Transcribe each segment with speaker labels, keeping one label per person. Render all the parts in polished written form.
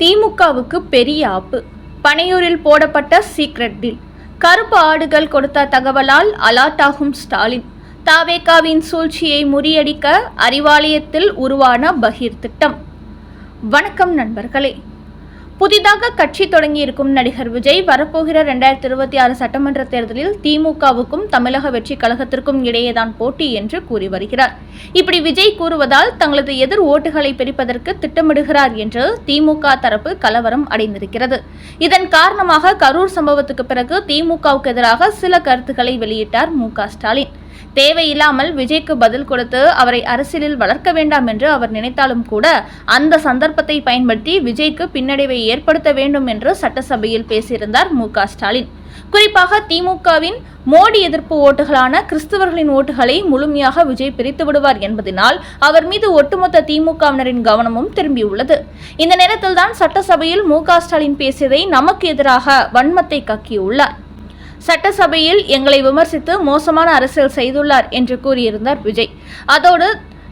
Speaker 1: திமுகவுக்கு பெரிய ஆப்பு. பனையூரில் போடப்பட்ட சீக்ரெட் டீல். கருப்பு ஆடுகள் கொடுத்த தகவலால் அலர்ட் ஆகும் ஸ்டாலின். தவேகாவின் சூழ்ச்சியை முறியடிக்க அறிவாலயத்தில் உருவான பகீர் திட்டம். வணக்கம் நண்பர்களே. புதிதாக கட்சி தொடங்கியிருக்கும் நடிகர் விஜய் வரப்போகிற 2026 சட்டமன்ற தேர்தலில் திமுகவுக்கும் தமிழக வெற்றி கழகத்திற்கும் இடையேதான் போட்டி என்று கூறி வருகிறார். இப்படி விஜய் கூறுவதால் தங்களது எதிர் ஓட்டுகளை பிரிப்பதற்கு திட்டமிடுகிறார் என்று திமுக தரப்பு கலவரம் அடைந்திருக்கிறது. இதன் காரணமாக கரூர் சம்பவத்துக்கு பிறகு திமுகவுக்கு எதிராக சில கருத்துக்களை வெளியிட்டார் மு.க. ஸ்டாலின். தேவையில்லாமல் விஜய்க்கு பதில் கொடுத்து அவரை அரசியலில் வளர்க்க வேண்டாம் என்று அவர் நினைத்தாலும் கூட அந்த சந்தர்ப்பத்தை பயன்படுத்தி விஜய்க்கு பின்னடைவை ஏற்படுத்த வேண்டும் என்று சட்டசபையில் பேசியிருந்தார் மு.க. ஸ்டாலின். குறிப்பாக திமுகவின் மோடி எதிர்ப்பு ஓட்டுகளான கிறிஸ்தவர்களின் ஓட்டுகளை முழுமையாக விஜய் பிரித்து விடுவார் என்பதனால் அவர் மீது ஒட்டுமொத்த திமுகவினரின் கவனமும் திரும்பியுள்ளது. இந்த நேரத்தில்தான் சட்டசபையில் மு.க. ஸ்டாலின் பேசியதை நமக்கு எதிராக வன்மத்தை கக்கியுள்ளார். சட்டசபையில் எங்களை விமர்சித்து மோசமான அரசியல் செய்துள்ளார் என்று கூறியிருந்தார் விஜய். அதோடு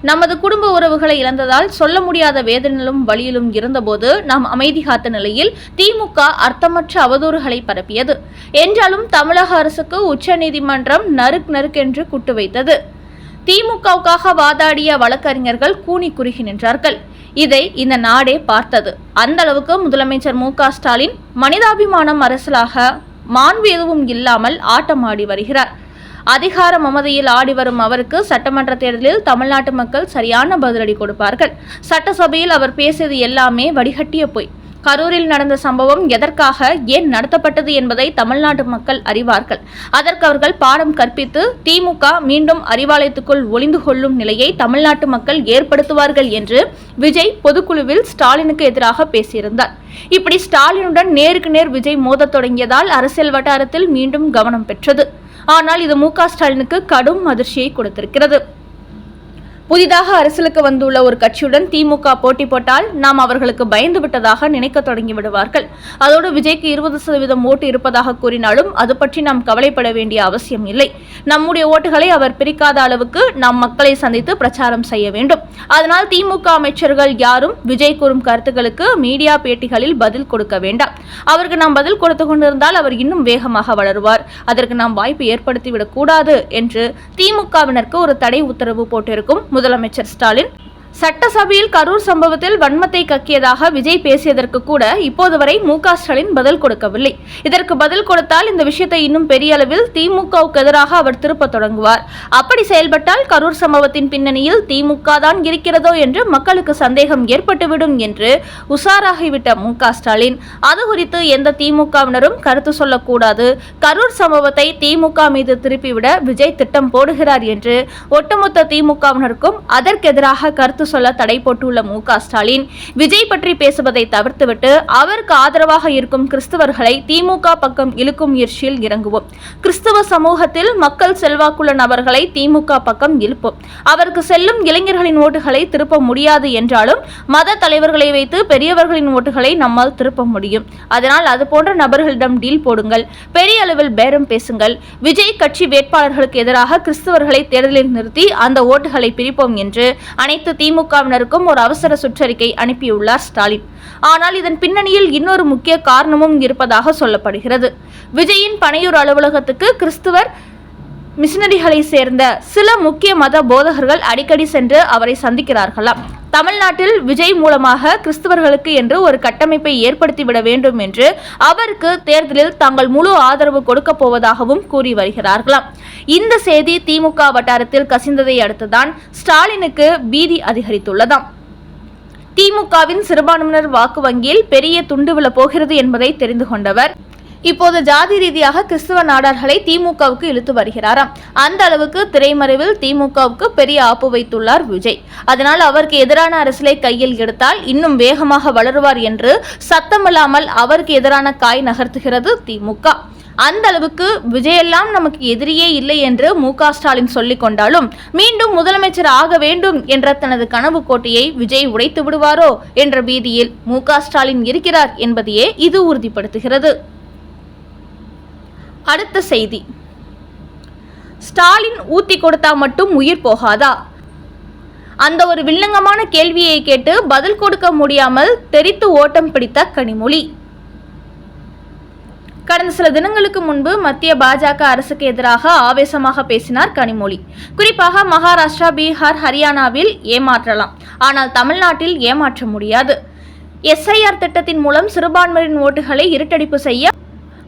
Speaker 1: நமது குடும்ப உறவுகளை இழந்ததால் சொல்ல முடியாத வேதனையிலும் வலியிலும் இருந்தபோது நாம் அமைதி காத்த நிலையில் திமுக அர்த்தமற்ற அவதூறுகளை பரப்பியது. என்றாலும் தமிழக அரசுக்கு உச்சநீதிமன்றம் நறுக்கென்று குட்டு வைத்தது. திமுகவுக்காக வாதாடிய வழக்கறிஞர்கள் கூனி குறுகி நின்றார்கள். இதை இந்த நாடே பார்த்தது. அந்த அளவுக்கு முதலமைச்சர் மு.க. ஸ்டாலின் மனிதாபிமானம் அரசியலாக மாண்பு எதுவும் இல்லாமல் ஆட்டமாடி வருகிறார். அதிகார மமதையில் ஆடி வரும் அவருக்கு சட்டமன்ற தேர்தலில் தமிழ்நாட்டு மக்கள் சரியான பதிலடி கொடுப்பார்கள். சட்டசபையில் அவர் பேசியது எல்லாமே வடிகட்டிய பொய். கரூரில் நடந்த சம்பவம் எதற்காக ஏன் நடத்தப்பட்டது என்பதை தமிழ்நாட்டு மக்கள் அறிவார்கள். அதற்கு அவர்கள் பாடம் கற்பித்து திமுக மீண்டும் அறிவாலயத்துக்குள் ஒளிந்து கொள்ளும் நிலையை தமிழ்நாட்டு மக்கள் ஏற்படுத்துவார்கள் என்று விஜய் பொதுக்குழுவில் ஸ்டாலினுக்கு எதிராக பேசியிருந்தார். இப்படி ஸ்டாலினுடன் நேருக்கு நேர் விஜய் மோதத் தொடங்கியதால் அரசியல் வட்டாரத்தில் மீண்டும் கவனம் பெற்றது. ஆனால் இது மு.க. ஸ்டாலினுக்கு கடும் அதிர்ச்சியை கொடுத்திருக்கிறது. புதிதாக அரசியலுக்கு வந்துள்ள ஒரு கட்சியுடன் திமுக போட்டி போட்டால் நாம் அவர்களுக்கு பயந்து விட்டதாக நினைக்க தொடங்கி விடுவார்கள். அதோடு விஜய்க்கு 20% ஓட்டு இருப்பதாக கூறினாலும் அது பற்றி நாம் கவலைப்பட வேண்டிய அவசியம் இல்லை. நம்முடைய ஓட்டுகளை அவர் பிரிக்காத அளவுக்கு நாம் மக்களை சந்தித்து பிரச்சாரம் செய்ய வேண்டும். அதனால் திமுக அமைச்சர்கள் யாரும் விஜய் கூறும் கருத்துக்களுக்கு மீடியா பேட்டிகளில் பதில் கொடுக்க வேண்டாம். அவருக்கு நாம் பதில் கொடுத்து கொண்டிருந்தால் அவர் இன்னும் வேகமாக வளருவார். அதற்கு நாம் வாய்ப்பு ஏற்படுத்திவிடக் கூடாது என்று திமுகவினருக்கு ஒரு தடை உத்தரவு போட்டிருக்கும் முதலமைச்சர் ஸ்டாலின். சட்டசபையில் கரூர் சம்பவத்தில் வன்மத்தை கக்கியதாக விஜய் பேசியதற்கு கூட இப்போது வரை மு.க. ஸ்டாலின் பதில் கொடுக்கவில்லை. இதற்கு பதில் கொடுத்தால் இந்த விஷயத்தை இன்னும் பெரிய அளவில் திமுகவுக்கு எதிராக அவர் திருப்ப தொடங்குவார். அப்படி செயல்பட்டால் கரூர் சம்பவத்தின் பின்னணியில் திமுக தான் இருக்கிறதோ என்று மக்களுக்கு சந்தேகம் ஏற்பட்டுவிடும் என்று உஷாராகிவிட்ட மு.க. ஸ்டாலின் அது குறித்து எந்த திமுகவினரும் கருத்து சொல்லக்கூடாது. கரூர் சம்பவத்தை திமுக மீது திருப்பிவிட விஜய் திட்டம் போடுகிறார் என்று ஒட்டுமொத்த திமுகவினருக்கும் அதற்கெதிராக கருத்து சொல்ல தடை போட்டுள்ள மு.க. ஸ்டாலின் விஜய் பற்றி பேசுவதை தவிர்த்துவிட்டு அவருக்கு ஆதரவாக இருக்கும் கிறிஸ்தவர்களை திமுக பக்கம் இழுக்கும் முயற்சியில் இறங்குவோம். கிறிஸ்தவ சமூகத்தில் மக்கள் செல்வாக்குள்ள நபர்களை திமுக பக்கம் இழுப்போம். அவருக்கு செல்லும் இளைஞர்களின் ஓட்டுகளை திருப்ப முடியாது என்றாலும் மத தலைவர்களை வைத்து பெரியவர்களின் ஓட்டுகளை நம்மால் திருப்ப முடியும். அதனால் அது போன்ற நபர்களிடம் டீல் போடுங்கள். பெரிய அளவில் பேரம் பேசுங்கள். விஜய் கட்சி வேட்பாளர்களுக்கு எதிராக கிறிஸ்தவர்களை தேர்தலில் நிறுத்தி அந்த ஓட்டுகளை பிரிப்போம் என்று அனைத்து திமுகவினருக்கும் ஒரு அவசர சுற்றறிக்கை அனுப்பியுள்ளார் ஸ்டாலின். ஆனால் இதன் பின்னணியில் இன்னொரு முக்கிய காரணமும் இருப்பதாக சொல்லப்படுகிறது. விஜயின் பனையூர் அலுவலகத்துக்கு கிறிஸ்துவர் மிஷனரிகளை சேர்ந்த சில முக்கிய மத போதகர்கள் அடிக்கடி சென்று அவரை சந்திக்கிறார்களாம். தமிழ்நாட்டில் விஜய் மூலமாக கிறிஸ்தவர்களுக்கு என்று ஒரு கட்டமைப்பை ஏற்படுத்திவிட வேண்டும் என்று அவருக்கு தேர்தலில் தாங்கள் முழு ஆதரவு கொடுக்க போவதாகவும் கூறி வருகிறார்களாம். இந்த செய்தி திமுக வட்டாரத்தில் கசிந்ததை அடுத்துதான் ஸ்டாலினுக்கு பீதி அதிகரித்துள்ளதாம். திமுகவின் சிறுபான்மையினர் வாக்கு வங்கியில் பெரிய துண்டு விழ போகிறது என்பதை தெரிந்து கொண்டவர் இப்போது ஜாதி ரீதியாக கிறிஸ்தவ நாடார்களை திமுகவுக்கு இழுத்து வருகிறாராம். அந்த அளவுக்கு திரைமறைவில் திமுகவுக்கு பெரிய ஆப்பு வைத்துள்ளார் விஜய். அதனால் அவருக்கு எதிரான அரசியலை கையில் எடுத்தால் இன்னும் வேகமாக வளருவார் என்று சத்தமில்லாமல் அவருக்கு எதிரான காய் நகர்த்துகிறது திமுக. அந்த அளவுக்கு விஜயெல்லாம் நமக்கு எதிரியே இல்லை என்று மு.க. ஸ்டாலின் சொல்லிக் கொண்டாலும் மீண்டும் முதலமைச்சர் ஆக வேண்டும் என்ற தனது கனவு கோட்டையை விஜய் உடைத்து விடுவாரோ என்ற பீதியில் மு.க. ஸ்டாலின் இருக்கிறார் என்பதையே இது உறுதிப்படுத்துகிறது. அடுத்த செய்தி. ஸ்டாலின் ஊத்தி கொடுத்தா மட்டும் உயிர் போகாதா? அந்த ஒரு வில்லங்கமான கேள்வியை கேட்டு பதில் கொடுக்க முடியாமல் தெரித்து ஓட்டம் பிடித்த கனிமொழி. கடந்த சில தினங்களுக்கு முன்பு மத்திய பாஜக அரசுக்கு எதிராக ஆவேசமாக பேசினார் கனிமொழி. குறிப்பாக மகாராஷ்டிரா, பீகார், ஹரியானாவில் ஏமாற்றலாம், ஆனால் தமிழ்நாட்டில் ஏமாற்ற முடியாது. எஸ்ஐஆர் திட்டத்தின் மூலம் சிறுபான்மையினரின் ஓட்டுகளை இருட்டடிப்பு செய்ய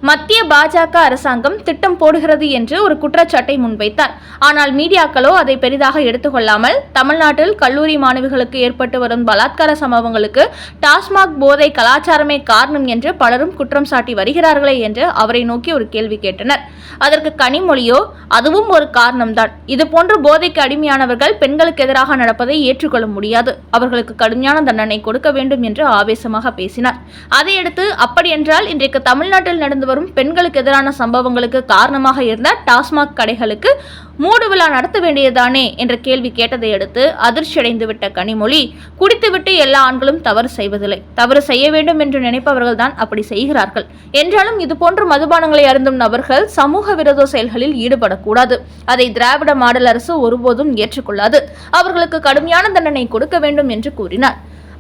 Speaker 1: மத்திய பாஜக அரசாங்கம் திட்டம் போடுகிறது என்று ஒரு குற்றச்சாட்டை முன்வைத்தார். ஆனால் மீடியாக்களோ அதை பெரிதாக எடுத்துக்கொள்ளாமல் தமிழ்நாட்டில் கல்லூரி மாணவிகளுக்கு ஏற்பட்டு வரும் பலாத்கார சம்பவங்களுக்கு டாஸ்மாக் போதை கலாச்சாரமே காரணம் என்று பலரும் குற்றம் சாட்டி வருகிறார்களே என்று அவரை நோக்கி ஒரு கேள்வி கேட்டனர். அதற்கு கனிமொழியோ, அதுவும் ஒரு காரணம்தான். இதுபோன்று போதைக்கு அடிமையானவர்கள் பெண்களுக்கு எதிராக நடப்பதை ஏற்றுக்கொள்ள முடியாது, அவர்களுக்கு கடுமையான தண்டனை கொடுக்க வேண்டும் என்று ஆவேசமாக பேசினார். அதையடுத்து, அப்படியென்றால் இன்றைக்கு தமிழ்நாட்டில் நடந்து வரும் பெண்களுக்கு எதிரான சம்பவங்களுக்கு காரணமாக இருந்த டாஸ்மாக் கடைகளுக்கு மூடு விழா நடத்த வேண்டியதானே என்ற கேள்வி கேட்டதை அடுத்து அதிர்ச்சியடைந்து விட்ட கனிமொழி, குடித்துவிட்டு எல்லா ஆண்களும் தவறு செய்வதில்லை, தவறு செய்ய வேண்டும் என்று நினைப்பவர்கள் தான் அப்படி செய்கிறார்கள். என்றாலும் இதுபோன்ற மதுபானங்களை அருந்தும் நபர்கள் சமூக விரோத செயல்களில் ஈடுபடக்கூடாது. அதை திராவிட மாடல் அரசு ஒருபோதும் ஏற்றுக்கொள்ளாது. அவர்களுக்கு கடுமையான தண்டனை கொடுக்க வேண்டும் என்று கூறினார்.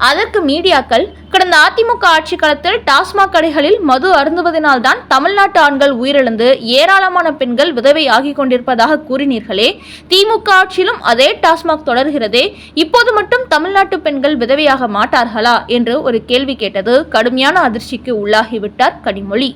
Speaker 1: அதற்கு மீடியாக்கள், கடந்த அதிமுக ஆட்சி காலத்தில் டாஸ்மாக் கடைகளில் மது அருந்துவதனால்தான் தமிழ்நாட்டு ஆண்கள் உயிரிழந்து ஏராளமான பெண்கள் விதவை ஆகிக் கொண்டிருப்பதாக கூறினீர்களே, திமுக ஆட்சியிலும் அதே டாஸ்மாக் தொடர்கிறதே, இப்போது மட்டும் தமிழ்நாட்டு பெண்கள் விதவையாக மாட்டார்களா என்று ஒரு கேள்வி கேட்டது கடுமையான அதிர்ச்சிக்கு உள்ளாகிவிட்டார் கனிமொழி.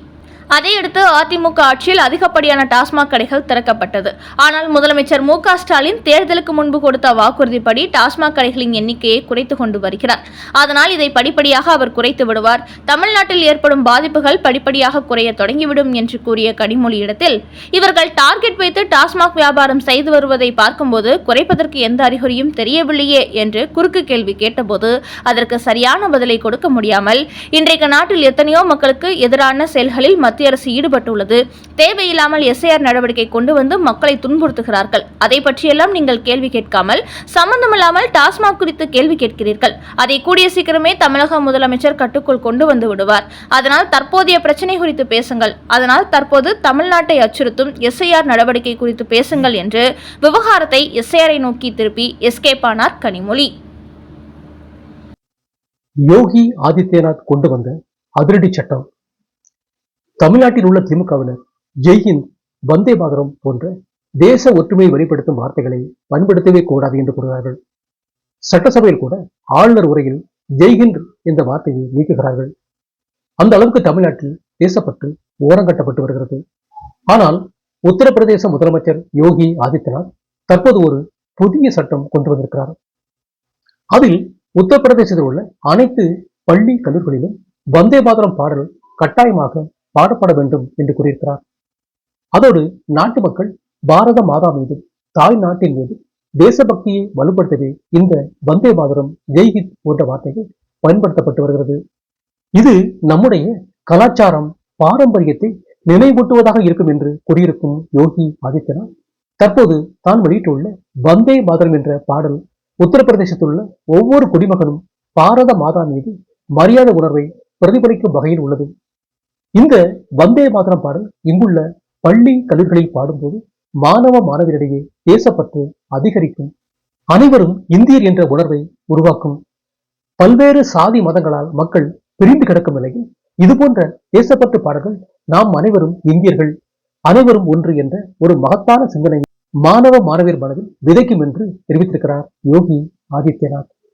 Speaker 1: அதையடுத்து அதிமுக ஆட்சியில் அதிகப்படியான டாஸ்மாக் கடைகள் திறக்கப்பட்டது. ஆனால் முதலமைச்சர் மு.க. ஸ்டாலின் தேர்தலுக்கு முன்பு கொடுத்த வாக்குறுதிப்படி டாஸ்மாக் கடைகளின் எண்ணிக்கையை குறைத்து கொண்டு வருகிறார். அதனால் இதை படிப்படியாக அவர் குறைத்து விடுவார், தமிழ்நாட்டில் ஏற்படும் பாதிப்புகள் படிப்படியாக குறைய தொடங்கிவிடும் என்று கூறிய கனிமொழியிடத்தில், இவர்கள் டார்கெட் வைத்து டாஸ்மாக் வியாபாரம் செய்து வருவதை பார்க்கும்போது குறைப்பதற்கு எந்த அறிகுறியும் தெரியவில்லையே என்று குறுக்கு கேள்வி கேட்டபோது அதற்கு சரியான பதிலை கொடுக்க முடியாமல், இன்றைக்கு நாட்டில் எத்தனையோ மக்களுக்கு எதிரான செயல்களில் மத்திய அரசு ஈடுபட்டுள்ளது, தேவையில்லாமல் எஸ்ஐஆர் நடவடிக்கை கொண்டு வந்து மக்களை துன்புறுத்துகிறார்கள், அதை பற்றியெல்லாம் நீங்கள் கேள்வி கேட்காமல் சம்பந்தமில்லாமல் டாஸ்மாக் குறித்து கேள்வி கேட்கிறீர்கள், அதை கூடிய சீக்கிரமே தமிழக முதலமைச்சர் கட்டுக்குள் கொண்டு வந்து விடுவார், அதனால் தற்போதைய பிரச்சனை குறித்து பேசுங்கள், அதனால் தற்போது தமிழ்நாட்டை அச்சுறுத்தும் எஸ்ஐஆர் நடவடிக்கை குறித்து பேசுங்கள் என்று விவகாரத்தை எஸ்ஐஆரை நோக்கி திருப்பி எஸ்கேப் ஆனார் கனிமொழி.
Speaker 2: யோகி ஆதித்யநாத் கொண்டு வந்த அதிரடி சட்டம். தமிழ்நாட்டில் உள்ள திமுகவினர் ஜெய்ஹிந்த், வந்தே மாதரம் போன்ற தேச ஒற்றுமையை வெளிப்படுத்தும் வார்த்தைகளை பயன்படுத்தவே கூடாது என்று கூறுகிறார்கள். சட்டசபையில் கூட ஆளுநர் உரையில் ஜெய்ஹிந்த் என்ற வார்த்தையை நீக்குகிறார்கள். அந்த அளவுக்கு தமிழ்நாட்டில் தேசப்பற்று ஓரங்கட்டப்பட்டு வருகிறது. ஆனால் உத்தரப்பிரதேச முதலமைச்சர் யோகி ஆதித்யநாத் தற்போது ஒரு புதிய சட்டம் கொண்டு வந்திருக்கிறார். அதில் உத்தரப்பிரதேசத்தில் உள்ள அனைத்து பள்ளி கல்லூரிகளிலும் வந்தே மாதரம் பாடல் கட்டாயமாக பாடப்பட வேண்டும் என்று கூறியிருக்கிறார். அதோடு நாட்டு மக்கள் பாரத மாதா மீது, தாய் நாட்டின் மீது தேசபக்தியை வலுப்படுத்தவே இந்த வந்தே மாதரம், ஜெய்ஹிந்த் போன்ற வார்த்தைகள் பயன்படுத்தப்பட்டு வருகிறது. இது நம்முடைய கலாச்சாரம், பாரம்பரியத்தை நினைவூட்டுவதாக இருக்கும் என்று கூறியிருக்கும் யோகி ஆதித்யநாத் தற்போது தான் வெளியிட்டுள்ள வந்தே மாதரம் என்ற பாடல் உத்தரப்பிரதேசத்தில் உள்ள ஒவ்வொரு குடிமகனும் பாரத மாதா மீது மரியாதை உணர்வை பிரதிபலிக்கும் வகையில் உள்ளது. இந்த வந்தே மாதரம் பாடல் இங்குள்ள பள்ளி கல்லூரிகளில் பாடும்போது மாணவ மாணவியரிடையே தேசப்பற்று அதிகரிக்கும், அனைவரும் இந்தியர் என்ற உணர்வை உருவாக்கும். பல்வேறு சாதி மதங்களால் மக்கள் பிரிந்து கிடக்கும் நிலையில் இதுபோன்ற தேசப்பற்று பாடல்கள் நாம் அனைவரும் இந்தியர்கள், அனைவரும் ஒன்று என்ற ஒரு மகத்தான சிந்தனை மாணவ மாணவியர் மனதில் விதைக்கும் என்று தெரிவித்திருக்கிறார் யோகி ஆதித்யநாத்.